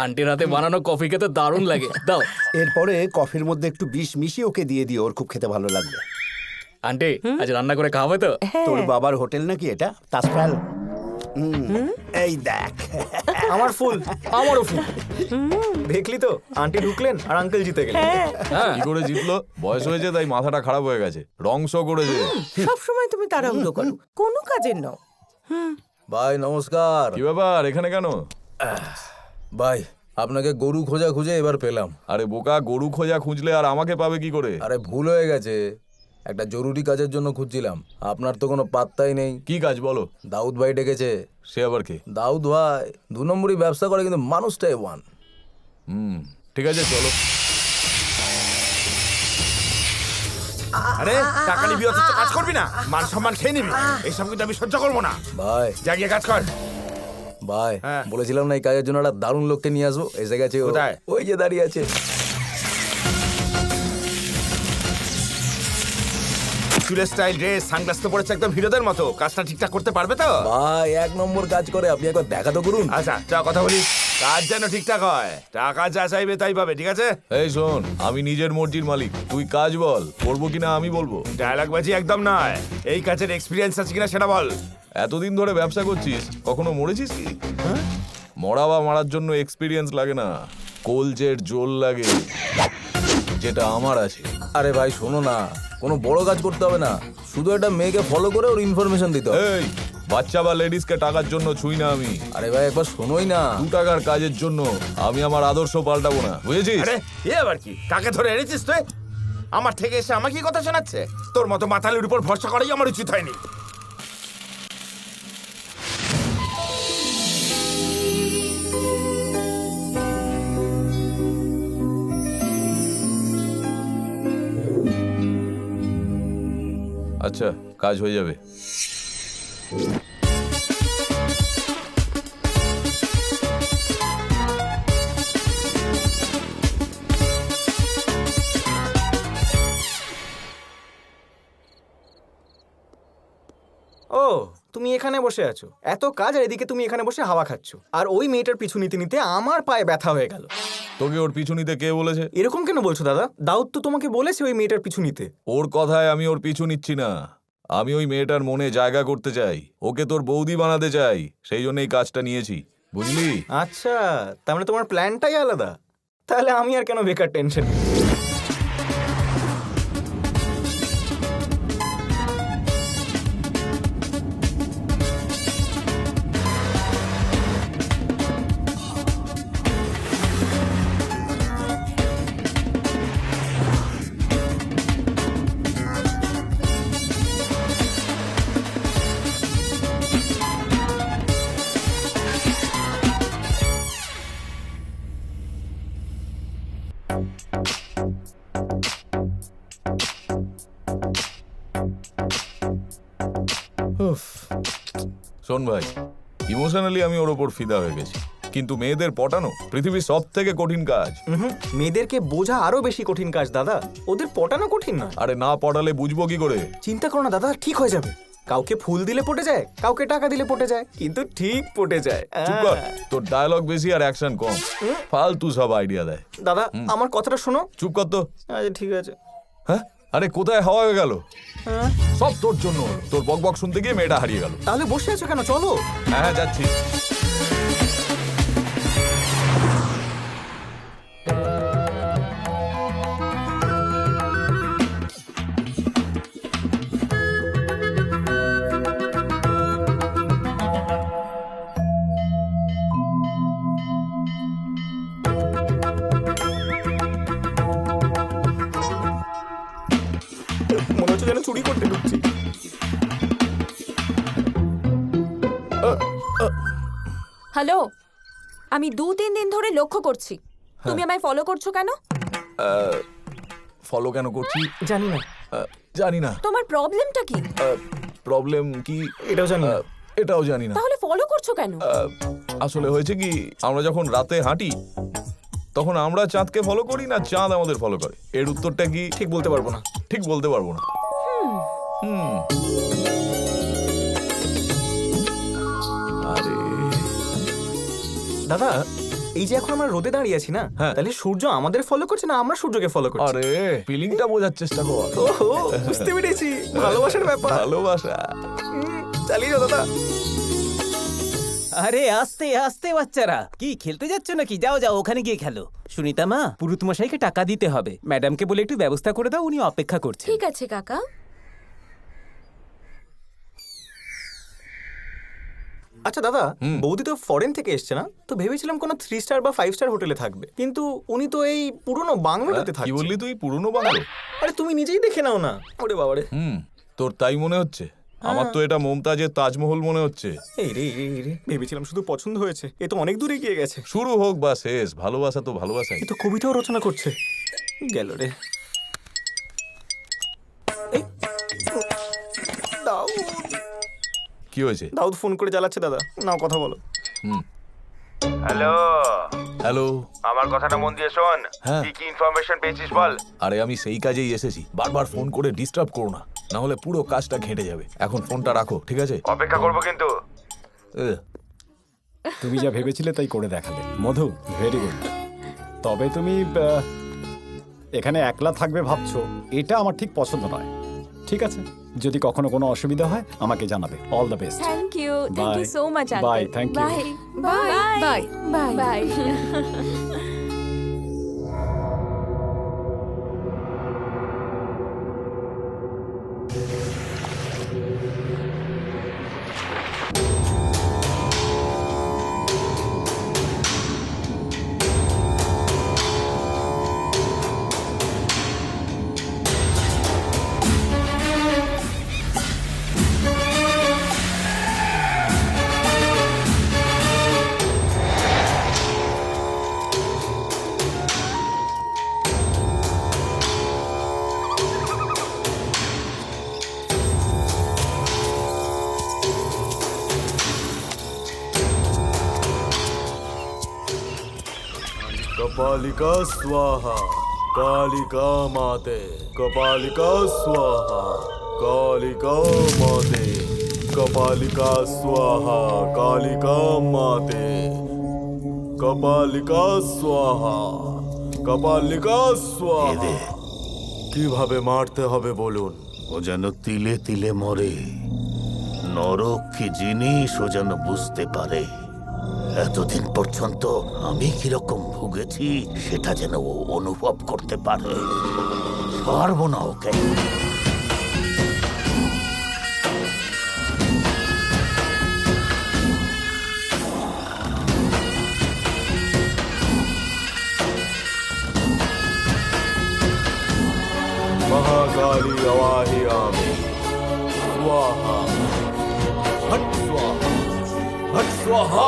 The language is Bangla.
আন্টির হাতে বানানো কফি খেতে দারুণ লাগে, দাও। এরপরে কফির মধ্যে একটু বিষ মিশিয়ে ওকে দিয়ে দিও, ওর খুব খেতে ভালো লাগবে। আন্টি আজ রান্না করে খাওয়াবে তো? তোর বাবার হোটেল নাকি এটা? তাজফাল। এই দেখ, আমার ফুল, আমারও ফুল। দেখলি তো, আন্টি ঢুকলেন আর আঙ্কেল জিতে গেলেন। কি করে জিতলো? বয়স হয়েছে তাই মাথাটা খারাপ হয়ে গেছে, রং শো করেছে। সব সময় তুমি তাড়াহুড়ো করো, কোনো কাজের নাও। ভাই নমস্কার। কি ব্যাপার, এখানে কেন? ভাই আপনাকে গরু খোঁজা খুঁজে এবার পেলাম। আরে বোকা, গরু খোঁজা খুঁজলে আর আমাকে পাবে কি করে? আরে ভুল হয়ে গেছে, একটা জরুরি কাজের জন্য খুঁজছিলাম। আপনার তো কোনো পাত্তাই নেই। কি কাজ বলো? দাউদ ভাই ডেকেছে। সে আবার কে? দাউদ ভাই 2 নম্বরই ব্যবসা করে, কিন্তু মানুষটাই ওয়ান। ঠিক আছে চলো। আরে টাকা নিবি অথচ কাজ করবি না, মান সম্মান খেয়ে নিবি, এইসব কিন্তু আমি সহ্য করবো না। ভাই যা গিয়ে কাজ কর। ভাই হ্যাঁ। বলেছিলাম না এই কাজের জন্য একটা দারুণ লোককে নিয়ে আসবো, এসে গেছে ও। কোথায়? ওই যে দাঁড়িয়ে আছে। চুলের স্টাইল, ড্রেস, সানগ্লাস তো পড়েছে একদম হিরোদের মতো। কাজটা ঠিকঠাক করতে পারবে তো? ভাই 1 নম্বর কাজ করে, আপনি একবার দেখা তো করুন। আচ্ছা চা কথা বলি, কাজ যেন ঠিকঠাক হয়, টাকা যা চাইবে তাই পাবে, ঠিক আছে? এই শোন, আমি নিজের মর্জির মালিক, তুই কাজ বল, করবো কিনা আমি বলবো। ডায়লগ বাজি একদম নয়, এই কাজের এক্সপিরিয়েন্স আছে কিনা সেটা বল। এতদিন ধরে ব্যবসা করছিস, কখনো মরেছিস কি? মরা বা মারার জন্য এক্সপিরিয়েন্স লাগে না, কলজের জোল লাগে, যেটা আমার আছে। আরে ভাই শোনো না, কোনো বড় কাজ করতে হবে না, শুধু একটা মেয়েকে ফলো করে ওর ইনফরমেশন দিতে হবে। এই বাচ্চা বা লেডিসকে টাকার জন্য ছুঁই না আমি। আরে ভাই একবার শোনোই না। 2 টাকার কাজের জন্য আমি আমার আদর্শ পাল্টাবো না, বুঝেছিস? আরে এ আবার কি, কাকে ধরে এনেছিস তুই? আমার থেকে এসে আমাকে কথা শোনাচ্ছে? তোর মতো মাতালের উপর ভরসা করাই আমার উচিত হয়নি। আচ্ছা, কাজ হয়ে যাবে। ও, তুমি এখানে বসে আছো, এত কাজ আর এদিকে তুমি এখানে বসে হাওয়া খাচ্ছ, আর ওই মেয়েটার পিছু নিতে নিতে আমার পায়ে ব্যথা হয়ে গেল। তোকে ওর পিছু নিতে কে বলেছে? এরকম কেন বলছো দাদা? দাউদ তো তোমাকে বলেছে ওই মেয়েটার পিছু নিতে। ওর কথায় আমি ওর পিছু নিচ্ছি না, আমি ওই মেয়েটার মনে জায়গা করতে চাই, ওকে তোর বৌদি বানাতে চাই, সেই জন্য এই কাজটা নিয়েছি, বুঝলি? আচ্ছা, তার মানে তোমার প্ল্যানটাই আলাদা। তাহলে আমি আর কেন বেকার টেনশন? শোন ভাই, ইমোশনালি আমি ওর ওপর ফিদা হয়ে গেছি, কিন্তু মেয়েদের পটানো পৃথিবীর সব থেকে কঠিন কাজ। মেয়েদেরকে বোঝা আরো বেশি কঠিন কাজ দাদা, ওদের পটানো কঠিন না। আরে না পটালে বুঝবো কি করে? চিন্তা করো না দাদা, ঠিক হয়ে যাবে। কাউকে ফুল দিলে পটে যায়, কাউকে টাকা দিলে পটে যায়, কিন্তু ঠিক পটে যায়। চুপ কর, তোর ডায়লগ বেশি আর অ্যাকশন কম, ফালতু সব আইডিয়া দেয়। দাদা আমার কথাটা শোনো। চুপ কর তো। আচ্ছা ঠিক আছে। হ্যাঁ, আরে কোথায় হাওয়া হয়ে গেল? সব তোর জন্য হলো, তোর বকবক শুনতে গিয়ে মেয়েটা হারিয়ে গেল। তাহলে বসে আছো কেন, চলো। হ্যাঁ যাচ্ছি। মনে হচ্ছে যেন চুরি করতে ঢুকছি। হ্যালো, আমি 2-3 দিন ধরে লক্ষ্য করছি তুমি আমায় ফলো করছো কেন? ফলো কেন করছি জানি না। জানি না। তোমার প্রবলেমটা কি? প্রবলেম কি এটাও জানি না। এটাও জানি না। তাহলে ফলো করছো কেন? আসলে হয়েছে কি, আমরা যখন রাতে হাঁটি তখন আমরা চাঁদকে ফলো করি না চাঁদ আমাদের ফলো করে? এর উত্তরটা কি? ঠিক বলতে পারবো না। ঠিক বলতে পারবো না। দাদা এই যে এখন আমরা রোদে দাঁড়িয়ে আছি না, হ্যাঁ। তাহলে সূর্য আমাদের ফলো করছে না আমরা সূর্যকে ফলো করছি? আরে ফিলিংটা বোঝার চেষ্টা কর। ওহো, বুঝতে পেরেছি, ভালোবাসার ব্যাপার। ভালোবাসা। চালিয়ে যাও দাদা। আরে আস্তে আস্তে বাচ্চারা, কি খেলতে যাচ্ছ নাকি? যাও যাও ওখানে গিয়ে খেলো। সুনিতা মা, পুরুত মশাইকে টাকা দিতে হবে, ম্যাডামকে বলে একটু ব্যবস্থা করে দাও, উনি অপেক্ষা করছেন। ঠিক আছে কাকা। আচ্ছা দাদা, বৌদি তো ফরেন থেকে এসছে না, তো ভেবেছিলাম কোনো 3 স্টার বা 5 স্টার হোটেলে থাকবে, কিন্তু উনি তো এই পুরনো বাংলোটাতে কি থাকছে। বললি তুই, পুরনো বাংলো? আরে তুমি নিজেই দেখে নাও না। ওরে বাবারে। তোর তাই মনে হচ্ছে? আমার তো এটা মমতাজের তাজমহল মনে হচ্ছে। এই রে এই রে এই রে, ভেবেছিলাম শুধু পছন্দ হয়েছে, এ তো অনেক দূরে গিয়ে গেছে। শুরু হোক বা শেষ, ভালোবাসা তো ভালোবাসাই। এ তো কবিতাও রচনা করছে। গেল রে। এই, দাউদ। কি হয়েছে? দাউদ ফোন করে জ্বালাচ্ছে দাদা, নাও কথা বলো। Hello, hello. আমার কথাটা মন দিয়ে শোন। হ্যাঁ। কি ইনফরমেশন পেয়েছিস বল। আরে আমি সেই কাজেই এসেছি, বারবার ফোন করে ডিস্টার্ব করো না, না হলে পুরো কাজটা ঘেঁটে যাবে। এখন ফোনটা রাখো, ঠিক আছে? অপেক্ষা করবো কিন্তু। তুমি যা ভেবেছিলে তাই করে দেখালে মধু, ভেরি গুড। তবে তুমি এখানে একলা থাকবে ভাবছো, এটা আমার ঠিক পছন্দ নয়। ঠিক আছে, যদি কখনো কোনো অসুবিধা হয় আমাকে জানাবে। All the best. Thank you Bye. So much uncle. Bye, thank you. Bye bye bye bye. कपालिका स्वाहा कालिका माते, कपालिका स्वाहा कालिका माते, कपालिका स्वाहा कालिका माते, कपालिका स्वाहा कपालिका स्वाहा। কিভাবে মারতে হবে বলুন? ও যেন তিলে তিলে মরে, নরক কি জিনিস ও যেন বুঝতে পারে। এতদিন পর্যন্ত আমি কিরকম ভুগেছি সেটা যেন ও অনুভব করতে পারে। পারবো না ওকে। महाकाली अवाहियामि स्वाहा, हट स्वाहा, हट स्वाहा।